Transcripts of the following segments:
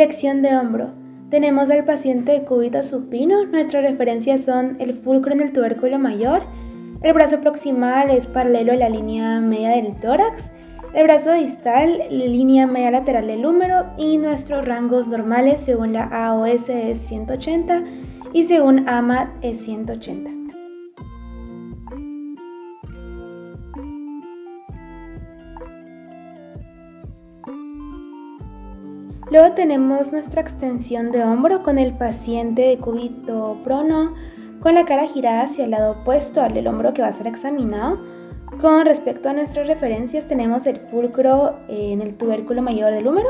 Flexión de hombro. Tenemos al paciente de cúbito supino. Nuestras referencias son el fulcro en el tubérculo mayor, el brazo proximal es paralelo a la línea media del tórax, el brazo distal, la línea media lateral del húmero, y nuestros rangos normales según la AOS es 180 y según AMA es 180. Luego tenemos nuestra extensión de hombro con el paciente de cúbito prono, con la cara girada hacia el lado opuesto al del hombro que va a ser examinado. Con respecto a nuestras referencias, tenemos el fulcro en el tubérculo mayor del húmero,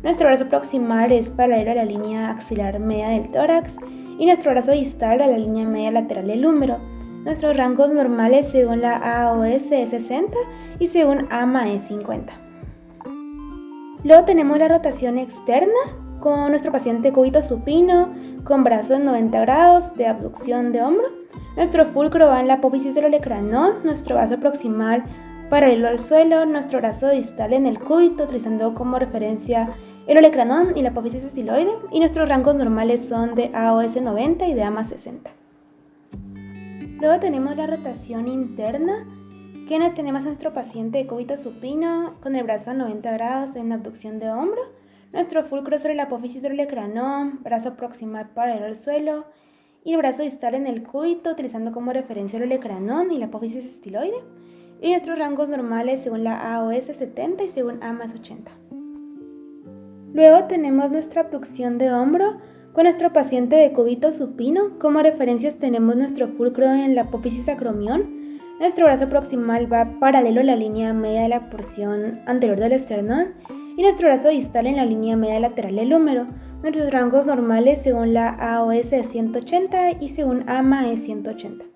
nuestro brazo proximal es paralelo a la línea axilar media del tórax y nuestro brazo distal a la línea media lateral del húmero. Nuestros rangos normales según la AOS es 60 y según AMA es 50. Luego tenemos la rotación externa con nuestro paciente cúbito supino con brazo en 90 grados de abducción de hombro. Nuestro fulcro va en la apófisis del olecranon, nuestro brazo proximal paralelo al suelo, nuestro brazo distal en el cúbito utilizando como referencia el olecranon y la apófisis estiloide, y nuestros rangos normales son de AOS 90 y de AMA 60. Luego tenemos la rotación interna, que tenemos a nuestro paciente de cúbito supino con el brazo a 90 grados en abducción de hombro, nuestro fulcro sobre la apófisis del olecranon, brazo proximal paralelo al suelo y el brazo distal en el cúbito utilizando como referencia el olecranon y la apófisis estiloide, y nuestros rangos normales según la AOS 70 y según AMA 80. Luego tenemos nuestra abducción de hombro con nuestro paciente de cúbito supino. Como referencias tenemos nuestro fulcro en la apófisis acromión, nuestro brazo proximal va paralelo a la línea media de la porción anterior del esternón y nuestro brazo distal en la línea media lateral del húmero. Nuestros rangos normales según la AOS es 180 y según AMA es 180.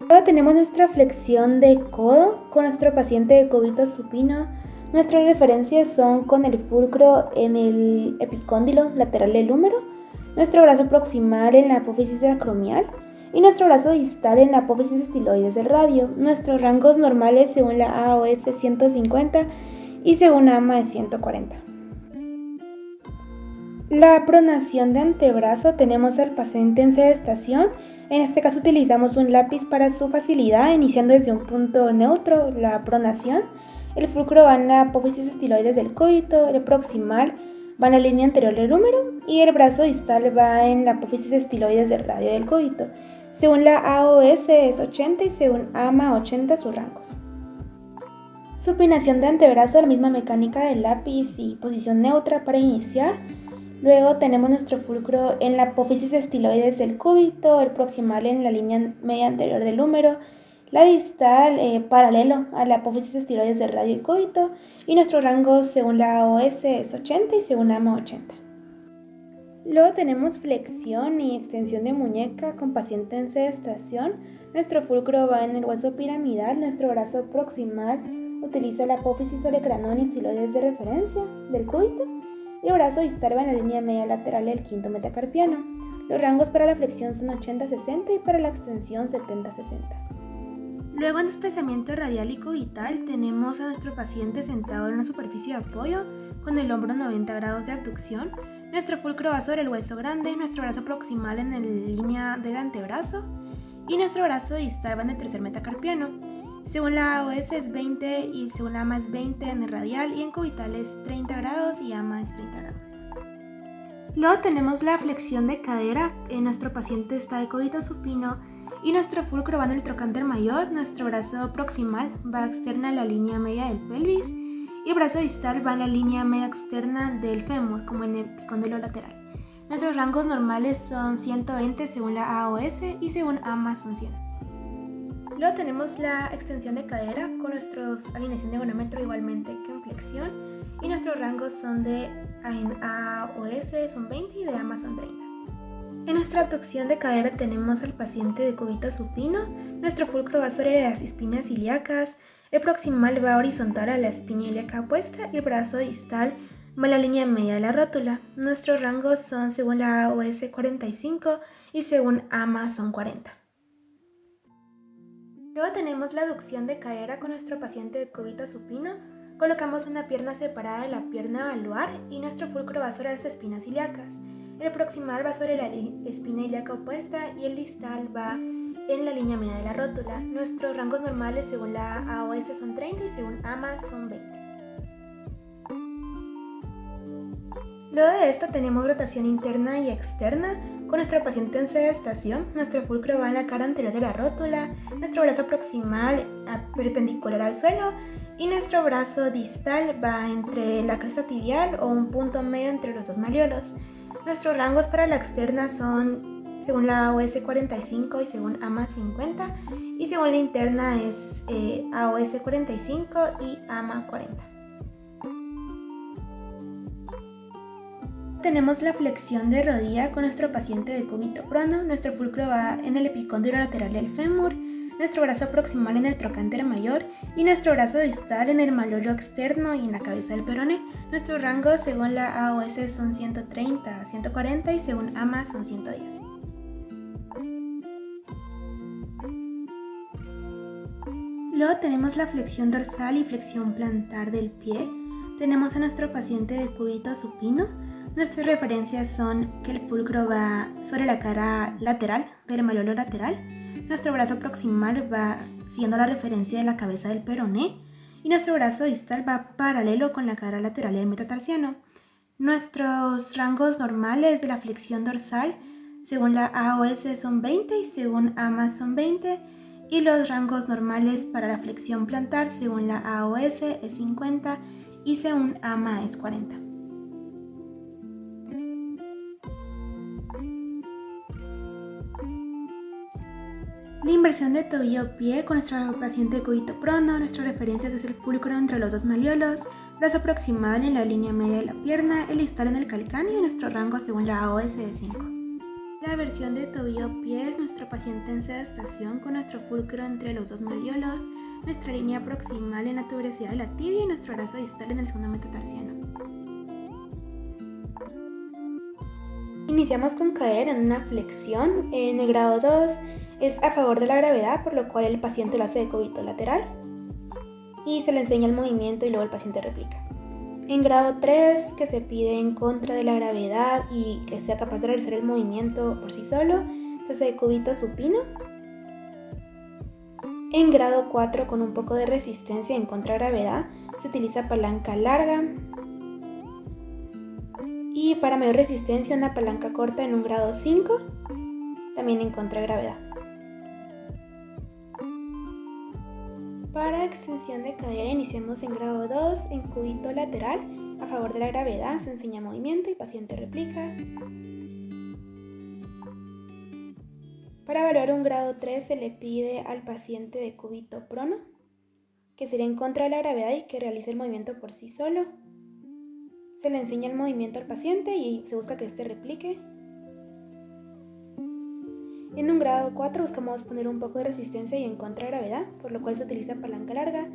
Luego tenemos nuestra flexión de codo con nuestro paciente de cúbito supino. Nuestras referencias son con el fulcro en el epicóndilo lateral del húmero, nuestro brazo proximal en la apófisis acromial y nuestro brazo distal en la apófisis estiloides del radio. Nuestros rangos normales según la AOS es 150 y según AMA es 140. La pronación de antebrazo, tenemos al paciente en sedestación. En este caso utilizamos un lápiz para su facilidad, iniciando desde un punto neutro la pronación. El fulcro va en la apófisis estiloides del cúbito, el proximal va en la línea anterior del húmero y el brazo distal va en la apófisis estiloides del radio del cúbito. Según la AOS es 80 y según AMA 80 sus rangos. Supinación de antebrazo, la misma mecánica del lápiz y posición neutra para iniciar. Luego tenemos nuestro fulcro en la apófisis estiloides del cúbito, el proximal en la línea media anterior del húmero, la distal paralelo a la apófisis estiloides del radio y cúbito, y nuestro rango según la AOS es 80 y según AMA 80. Luego tenemos flexión y extensión de muñeca con paciente en sedestación. Nuestro fulcro va en el hueso piramidal, nuestro brazo proximal utiliza la apófisis olecranon y estiloides de referencia del cúbito, y el brazo distal va en la línea media lateral del quinto metacarpiano. Los rangos para la flexión son 80-60 y para la extensión 70-60. Luego en desplazamiento radial y cubital tenemos a nuestro paciente sentado en una superficie de apoyo con el hombro 90 grados de abducción. Nuestro fulcro va sobre el hueso grande, nuestro brazo proximal en la línea del antebrazo y nuestro brazo distal va en el tercer metacarpiano. Según la AOS es 20 y según la AMA es 20 en el radial, y en cubital es 30 grados y AMA es 30 grados. Luego tenemos la flexión de cadera. Nuestro paciente está de cúbito supino y nuestro fulcro va en el trocánter mayor, nuestro brazo proximal va externa a la línea media del pelvis y el brazo distal va en la línea media externa del fémur, como en el epicóndilo lateral. Nuestros rangos normales son 120 según la AOS y según AMA son 100. Luego tenemos la extensión de cadera con nuestra alineación de gonómetro igualmente que en flexión, y nuestros rangos son de en AOS son 20 y de AMA son 30. En nuestra abducción de cadera tenemos al paciente de cúbito supino. Nuestro fulcro va sobre las espinas ilíacas, el proximal va horizontal a la espina ilíaca opuesta y el brazo distal va en la línea media de la rótula. Nuestros rangos son según la AOS 45 y según AMA son 40. Luego tenemos la abducción de cadera con nuestro paciente de cúbito supino. Colocamos una pierna separada de la pierna valuar y nuestro fulcro va sobre las espinas ilíacas. El proximal va sobre la espina ilíaca opuesta y el distal va en la línea media de la rótula. Nuestros rangos normales según la AOS son 30 y según AMA son 20. Luego de esto tenemos rotación interna y externa. Con nuestro paciente en sedestación, nuestro fulcro va en la cara anterior de la rótula, nuestro brazo proximal perpendicular al suelo y nuestro brazo distal va entre la cresta tibial o un punto medio entre los dos malleolos. Nuestros rangos para la externa son según la AOS 45 y según AMA 50 y según la interna es AOS 45 y AMA 40. Tenemos la flexión de rodilla con nuestro paciente de cúbito prono. Nuestro fulcro va en el epicóndilo lateral del fémur, nuestro brazo proximal en el trocánter mayor y nuestro brazo distal en el malleolo externo y en la cabeza del peroné. Nuestros rangos según la AOS son 130 a 140 y según AMA son 110. Luego tenemos la flexión dorsal y flexión plantar del pie. Tenemos a nuestro paciente de cúbito supino. Nuestras referencias son que el fulcro va sobre la cara lateral del malleolo lateral, nuestro brazo proximal va siguiendo la referencia de la cabeza del peroné y nuestro brazo distal va paralelo con la cara lateral del metatarsiano. Nuestros rangos normales de la flexión dorsal según la AOS son 20 y según AMA son 20 y los rangos normales para la flexión plantar según la AOS es 50 y según AMA es 40. La inversión de tobillo-pie con nuestro paciente de cúbito prono. Nuestras referencias es el fulcro entre los dos malleolos, brazo proximal en la línea media de la pierna, el distal en el calcáneo y nuestro rango según la AOS de 5. La versión de tobillo-pie es nuestro paciente en sedestación con nuestro fulcro entre los dos malleolos, nuestra línea proximal en la tuberosidad de la tibia y nuestro brazo distal en el segundo metatarsiano. Iniciamos con caer en una flexión. En el grado 2 es a favor de la gravedad, por lo cual el paciente lo hace de cúbito lateral y se le enseña el movimiento y luego el paciente replica. En grado 3, que se pide en contra de la gravedad y que sea capaz de realizar el movimiento por sí solo, se hace de cúbito supino. En grado 4, con un poco de resistencia en contra de gravedad, se utiliza palanca larga. Y para mayor resistencia, una palanca corta en un grado 5, también en contra de gravedad. Para extensión de cadera iniciamos en grado 2, en cúbito lateral, a favor de la gravedad, se enseña movimiento y paciente replica. Para evaluar un grado 3 se le pide al paciente de cúbito prono, que sería en contra de la gravedad y que realice el movimiento por sí solo. Se le enseña el movimiento al paciente y se busca que éste replique. En un grado 4 buscamos poner un poco de resistencia y en contra de gravedad, por lo cual se utiliza palanca larga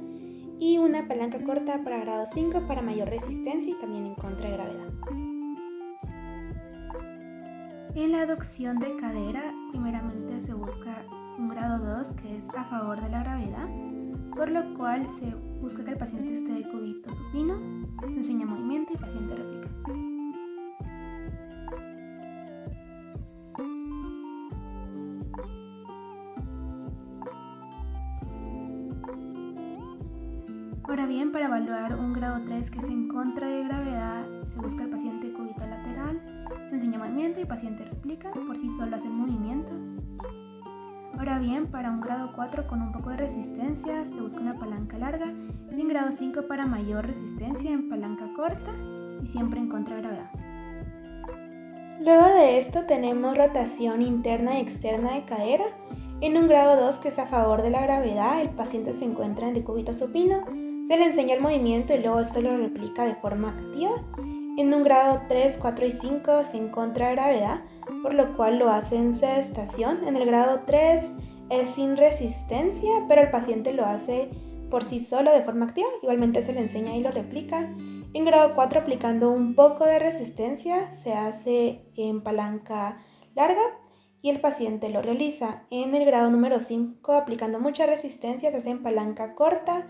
y una palanca corta para grado 5 para mayor resistencia y también en contra de gravedad. En la adducción de cadera, primeramente se busca un grado 2 que es a favor de la gravedad, por lo cual se busca que el paciente esté de cúbito supino, se enseña movimiento y paciente replica. Ahora bien, para evaluar un grado 3 que es en contra de gravedad, se busca el paciente de cúbito lateral, se enseña movimiento y paciente replica, por sí solo hace el movimiento. Ahora bien, para un grado 4 con un poco de resistencia se busca una palanca larga y en grado 5 para mayor resistencia en palanca corta y siempre en contra de gravedad. Luego de esto tenemos rotación interna y externa de cadera. En un grado 2 que es a favor de la gravedad, el paciente se encuentra en decúbito supino, se le enseña el movimiento y luego esto lo replica de forma activa. En un grado 3, 4 y 5 es en contra de gravedad, por lo cual lo hace en sedestación. En el grado 3 es sin resistencia, pero el paciente lo hace por sí solo de forma activa, igualmente se le enseña y lo replica. En grado 4, aplicando un poco de resistencia, se hace en palanca larga y el paciente lo realiza. En el grado número 5, aplicando mucha resistencia, se hace en palanca corta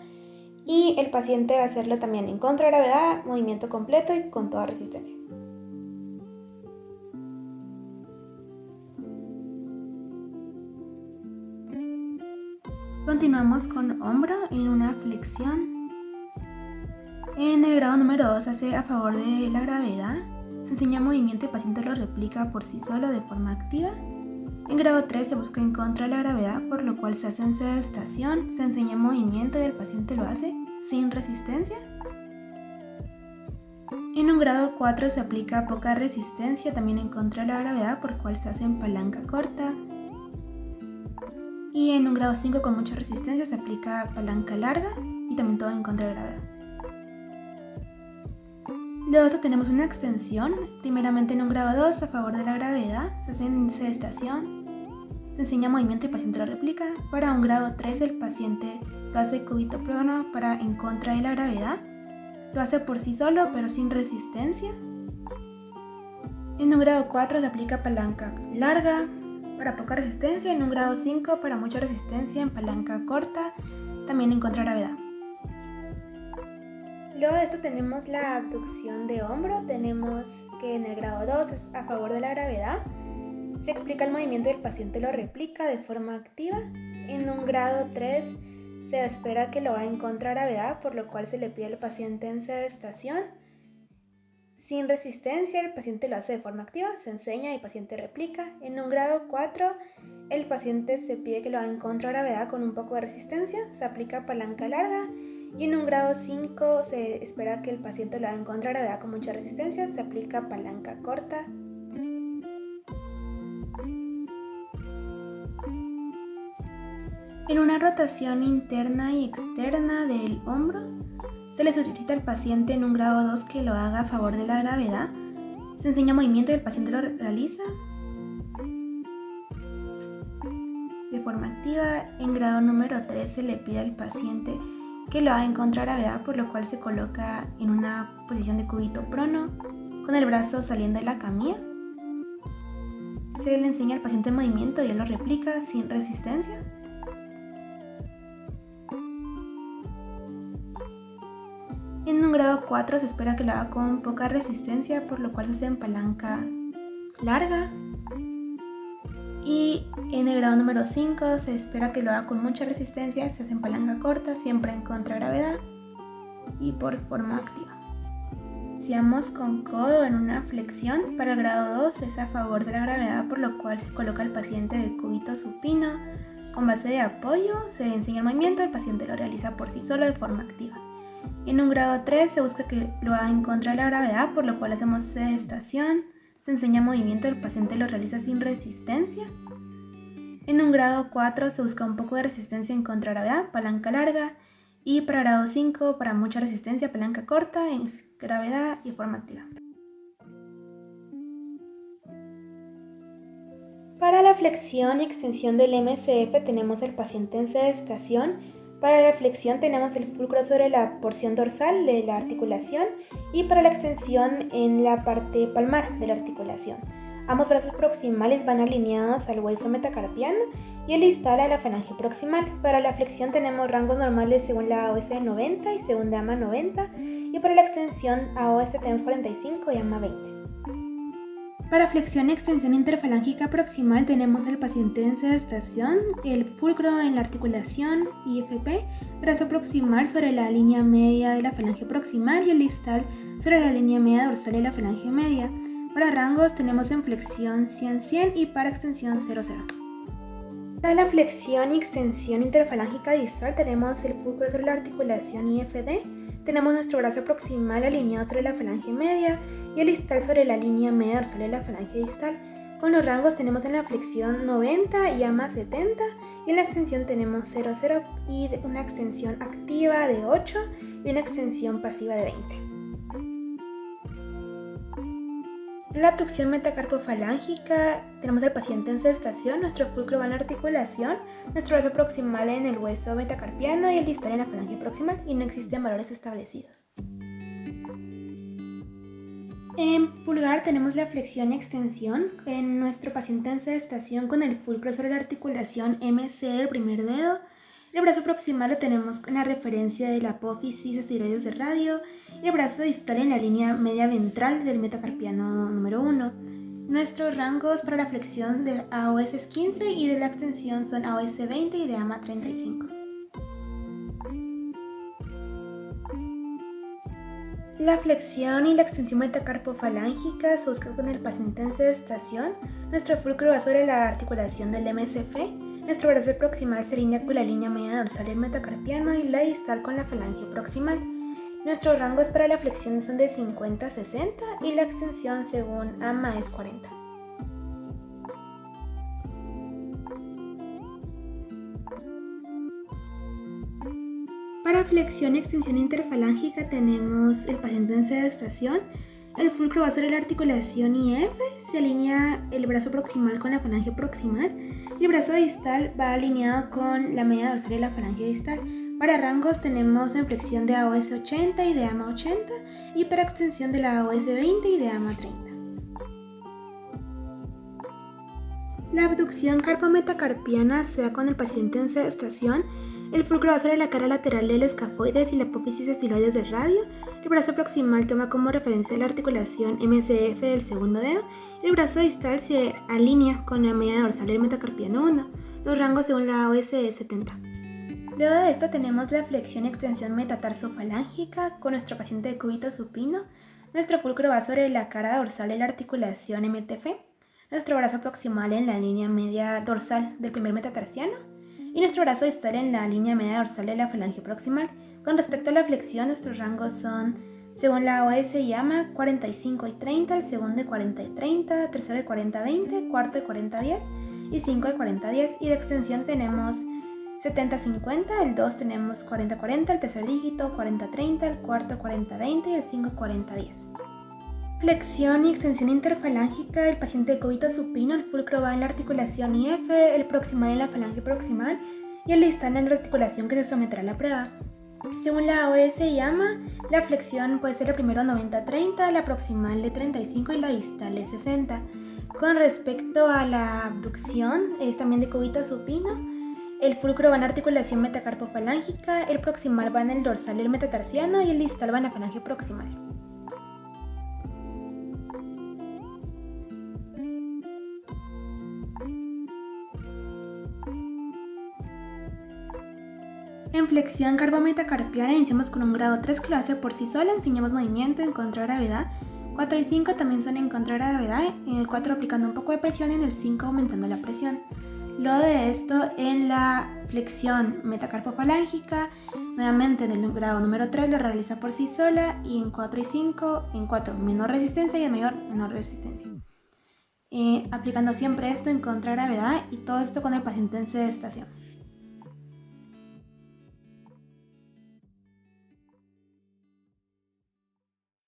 y el paciente va a hacerlo también en contragravedad, movimiento completo y con toda resistencia. Continuamos con hombro en una flexión. En el grado número 2 se hace a favor de la gravedad. Se enseña movimiento y el paciente lo replica por sí solo de forma activa. En grado 3 se busca en contra de la gravedad, por lo cual se hace en sedestación. Se enseña movimiento y el paciente lo hace sin resistencia. En un grado 4 se aplica poca resistencia, también en contra de la gravedad, por lo cual se hace en palanca corta. Y en un grado 5 con mucha resistencia se aplica palanca larga y también todo en contra de gravedad. Luego tenemos una extensión, primeramente en un grado 2 a favor de la gravedad, se hace en sedestación, se enseña movimiento y el paciente lo replica. Para un grado 3 el paciente lo hace cúbito prono para en contra de la gravedad, lo hace por sí solo pero sin resistencia. En un grado 4 se aplica palanca larga para poca resistencia, en un grado 5 para mucha resistencia en palanca corta, también en contra de gravedad. Luego de esto tenemos la abducción de hombro. Tenemos que en el grado 2 es a favor de la gravedad. Se explica el movimiento y el paciente lo replica de forma activa. En un grado 3 se espera que lo haga en contragravedad, por lo cual se le pide al paciente en sedestación. Sin resistencia, el paciente lo hace de forma activa, se enseña y el paciente replica. En un grado 4, el paciente se pide que lo haga en contragravedad con un poco de resistencia, se aplica palanca larga. Y en un grado 5 se espera que el paciente lo haga en contragravedad con mucha resistencia, se aplica palanca corta. En una rotación interna y externa del hombro, se le solicita al paciente en un grado 2 que lo haga a favor de la gravedad. Se enseña movimiento y el paciente lo realiza de forma activa. En grado número 3 se le pide al paciente que lo haga en contragravedad, por lo cual se coloca en una posición de cúbito prono con el brazo saliendo de la camilla. Se le enseña al paciente el movimiento y él lo replica sin resistencia. En un grado 4 se espera que lo haga con poca resistencia, por lo cual se hace en palanca larga. Y en el grado número 5 se espera que lo haga con mucha resistencia, se hace en palanca corta, siempre en contragravedad y por forma activa. Iniciamos con codo en una flexión. Para el grado 2 es a favor de la gravedad, por lo cual se coloca al paciente de cúbito supino con base de apoyo, se enseña el movimiento, el paciente lo realiza por sí solo de forma activa. En un grado 3 se busca que lo haga en contra de la gravedad, por lo cual hacemos sedestación, se enseña movimiento, el paciente lo realiza sin resistencia. En un grado 4 se busca un poco de resistencia en contragravedad, palanca larga. Y para grado 5, para mucha resistencia, palanca corta, en gravedad y forma activa. Para la flexión y extensión del MCF tenemos el paciente en sedestación. Para la flexión tenemos el fulcro sobre la porción dorsal de la articulación y para la extensión en la parte palmar de la articulación. Ambos brazos proximales van alineados al hueso metacarpiano y el distal a la falange proximal. Para la flexión tenemos rangos normales según la AOS de 90 y según de AMA 90 y para la extensión AOS tenemos 45 y AMA 20. Para flexión y extensión interfalángica proximal tenemos el paciente en sedestación, el fulcro en la articulación IFP, brazo proximal sobre la línea media de la falange proximal y el distal sobre la línea media dorsal de la falange media. Para rangos tenemos en flexión 100-100 y para extensión 0-0. Para la flexión y extensión interfalángica distal tenemos el fulcro sobre la articulación IFD. Tenemos nuestro brazo proximal alineado sobre la falange media y el distal sobre la línea media dorsal de la falange distal. Con los rangos tenemos en la flexión 90 y AMA 70 y en la extensión tenemos 0-0 y una extensión activa de 8 y una extensión pasiva de 20. En la abducción metacarpofalángica tenemos al paciente en sedestación, nuestro fulcro va en la articulación, nuestro brazo proximal en el hueso metacarpiano y el distal en la falange proximal y no existen valores establecidos. En pulgar tenemos la flexión y extensión. En nuestro paciente en sedestación con el fulcro sobre la articulación MC del primer dedo. El brazo proximal lo tenemos en la referencia de la apófisis estiloides del radio y el brazo distal en la línea media ventral del metacarpiano número 1. Nuestros rangos para la flexión de AOS es 15 y de la extensión son AOS 20 y de AMA 35. La flexión y la extensión metacarpofalángica se busca con el paciente en sedestación. Nuestro fulcro va sobre la articulación del MCF. Nuestro brazo proximal se alinea con la línea media dorsal del metacarpiano y la distal con la falange proximal. Nuestros rangos para la flexión son de 50 a 60 y la extensión según AMA es 40. Para flexión y extensión interfalángica tenemos el paciente en sedestación. El fulcro va sobre la articulación IF, se alinea el brazo proximal con la falange proximal y el brazo distal va alineado con la media dorsal de la falange distal. Para rangos tenemos en flexión de AOS 80 y de AMA 80 y para extensión de la AOS 20 y de AMA 30. La abducción carpometacarpiana se da con el paciente en sedestación. El fulcro va sobre la cara lateral del escafoides y la apófisis estiloides del radio. El brazo proximal toma como referencia la articulación MCF del segundo dedo. El brazo distal se alinea con la media dorsal del metacarpiano 1. Los rangos según la AOS es 70. Luego de esto tenemos la flexión y extensión metatarsofalángica con nuestro paciente de cúbito supino. Nuestro fulcro va sobre la cara dorsal de la articulación MTF. Nuestro brazo proximal en la línea media dorsal del primer metatarsiano. Y nuestro brazo distal en la línea media dorsal de la falange proximal. Con respecto a la flexión, nuestros rangos son, según la AOS y AMA, 45 y 30, el segundo de 40 y 30, tercero de 40 20, cuarto de 40 10 y 5 de 40 10. Y de extensión tenemos 70 50, el 2 tenemos 40 40, el tercer dígito 40 30, el cuarto 40 20 y el 5 40 10. Flexión y extensión interfalángica, el paciente de cúbito supino, el fulcro va en la articulación IF, el proximal en la falange proximal y el distal en la articulación que se someterá a la prueba. Según la AOS y AMA, la flexión puede ser el primero 90-30, la proximal de 35 y la distal de 60. Con respecto a la abducción, es también de cúbito supino, el fulcro va en la articulación metacarpofalángica, el proximal va en el dorsal del metatarsiano y el distal va en la falange proximal. En flexión carpometacarpiana iniciamos con un grado 3 que lo hace por sí sola, enseñamos movimiento en contragravedad. 4 y 5 también son en contragravedad, en el 4 aplicando un poco de presión y en el 5 aumentando la presión. Luego de esto, en la flexión metacarpofalángica, nuevamente en el grado número 3 lo realiza por sí sola y en 4 y 5, en 4 menor resistencia y en mayor menor resistencia. Aplicando siempre esto en contragravedad y todo esto con el paciente en sedestación.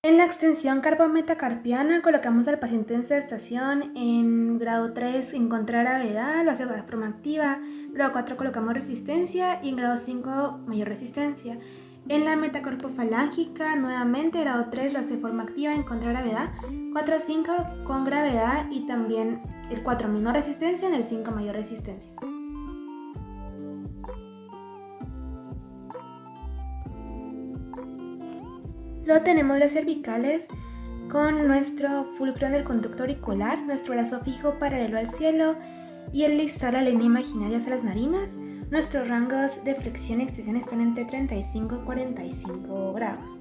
En la extensión carpometacarpiana colocamos al paciente en sedestación en grado 3 en contragravedad, lo hace de forma activa, grado 4 colocamos resistencia y en grado 5 mayor resistencia. En la metacarpofalángica nuevamente grado 3 lo hace de forma activa en contragravedad, 4 5 con gravedad y también el 4 menor resistencia en el 5 mayor resistencia. Luego tenemos las cervicales con nuestro fulcro en el conducto auricular, nuestro brazo fijo paralelo al cielo y el distal a la línea imaginaria hacia las narinas. Nuestros rangos de flexión y extensión están entre 35 y 45 grados.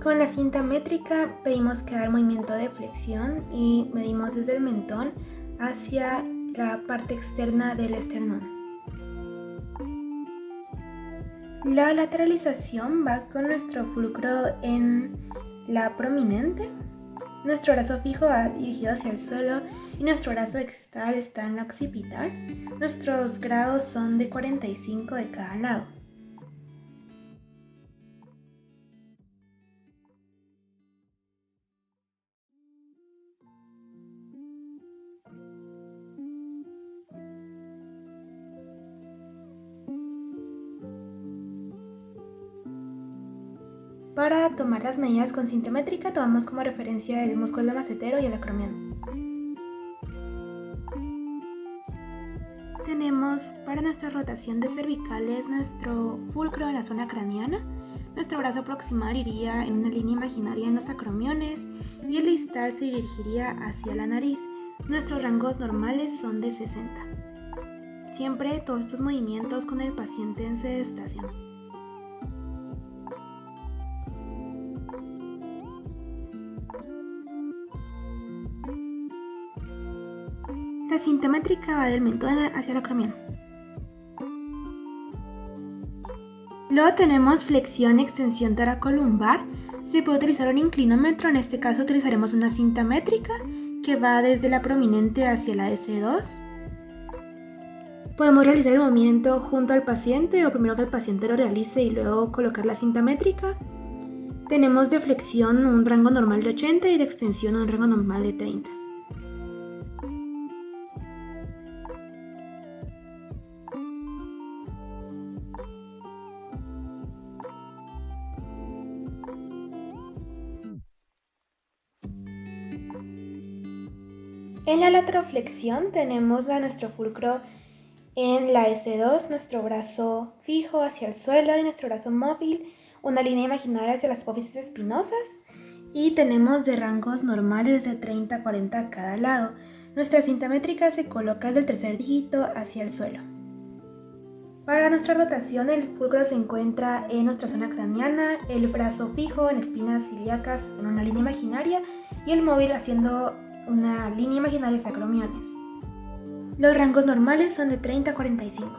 Con la cinta métrica pedimos que haga el movimiento de flexión y medimos desde el mentón hacia la parte externa del esternón. La lateralización va con nuestro fulcro en la prominente. Nuestro brazo fijo va dirigido hacia el suelo y nuestro brazo extal está en la occipital. Nuestros grados son de 45 de cada lado. Para tomar las medidas con cinta métrica tomamos como referencia el músculo macetero y el acromion. Tenemos para nuestra rotación de cervicales nuestro fulcro en la zona craneana. Nuestro brazo proximal iría en una línea imaginaria en los acromiones y el distal se dirigiría hacia la nariz. Nuestros rangos normales son de 60. Siempre todos estos movimientos con el paciente en sedestación. La cinta métrica va del mentón hacia el acromion. Luego tenemos flexión y extensión toracolumbar. Se puede utilizar un inclinómetro, en este caso utilizaremos una cinta métrica que va desde la prominente hacia la S2. Podemos realizar el movimiento junto al paciente o primero que el paciente lo realice y luego colocar la cinta métrica. Tenemos de flexión un rango normal de 80 y de extensión un rango normal de 30. En la lateroflexión tenemos a nuestro fulcro en la S2, nuestro brazo fijo hacia el suelo y nuestro brazo móvil, una línea imaginaria hacia las apófisis espinosas, y tenemos de rangos normales de 30 a 40 a cada lado. Nuestra cinta métrica se coloca desde el tercer dígito hacia el suelo. Para nuestra rotación, el fulcro se encuentra en nuestra zona craneana, el brazo fijo en espinas ilíacas en una línea imaginaria y el móvil haciendo una línea imaginaria hacia acromiones. Los rangos normales son de 30 a 45.